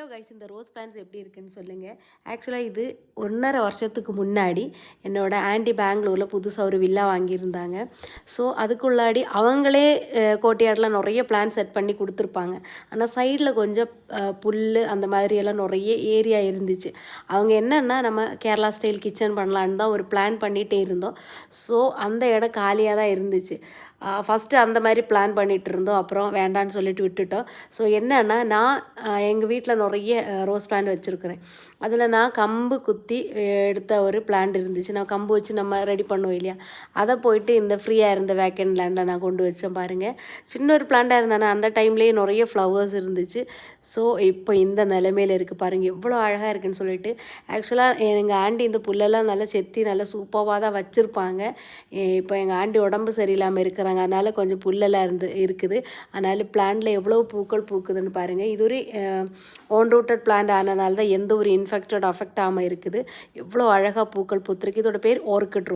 Hello guys, இந்த rose plans எப்படி இருக்குன்னு சொல்லுங்கள். ஆக்சுவலாக இது 1.5 வருஷத்துக்கு முன்னாடி என்னோட ஆண்டி பெங்களூரில் புதுசாக ஒரு வில்லா வாங்கியிருந்தாங்க. ஸோ அதுக்குள்ளாடி அவங்களே கோட்டையாடெலாம் நிறைய பிளான் செட் பண்ணி கொடுத்துருப்பாங்க. ஆனால் சைடில் கொஞ்சம் புல் அந்த மாதிரியெல்லாம் நிறைய ஏரியா இருந்துச்சு. அவங்க என்னென்னா நம்ம கேரளா ஸ்டைல் கிச்சன் பண்ணலான்னு தான் ஒரு பிளான் பண்ணிகிட்டே இருந்தோம். ஸோ அந்த இடம் காலியாக தான் இருந்துச்சு. ஃபஸ்ட்டு அந்த மாதிரி பிளான் பண்ணிகிட்டு இருந்தோம். அப்புறம் வேண்டான்னு சொல்லிட்டு விட்டுட்டோம். ஸோ என்னென்னா நான் எங்கள் வீட்டில் நிறைய ரோஸ் பிளான்ட் வச்சுருக்கிறேன். அதில் நான் கம்பு குத்தி எடுத்த ஒரு பிளான்ட் இருந்துச்சு. நான் கம்பு வச்சு நம்ம ரெடி பண்ணுவோம் இல்லையா, அதை போயிட்டு இந்த ஃப்ரீயாக இருந்த வேக்கண்ட் லேண்டில் நான் கொண்டு வச்சேன் பாருங்கள். சின்ன ஒரு பிளான்ட்டாக இருந்தானே அந்த டைம்லேயே நிறைய ஃப்ளவர்ஸ் இருந்துச்சு. ஸோ இப்போ இந்த நிலைமையில் இருக்குது பாருங்கள், எவ்வளோ அழகாக இருக்குதுன்னு சொல்லிட்டு. ஆக்சுவலாக எங்கள் ஆண்டி இந்த புல்லெல்லாம் நல்லா செத்தி நல்லா சூப்பராக தான் வச்சுருப்பாங்க. இப்போ எங்கள் ஆண்டி உடம்பு சரியில்லாமல் இருக்கிறாங்க, அதனால் கொஞ்சம் புல்லெல்லாம் இருக்குது. அதனால் பிளான்ட்டில் எவ்வளோ பூக்கள் பூக்குதுன்னு பாருங்கள். இது ஒரு ஓன் ரூட்டட் பிளான்ட் ஆனதுனால தான் எந்த ஒரு இன்ஃபெக்டட் அஃபெக்ட் ஆகாமல் இருக்குது. எவ்வளோ அழகாக பூக்கள் பூத்துருக்கு. இதோட பேர் ஆர்கிட் ரோஸ்.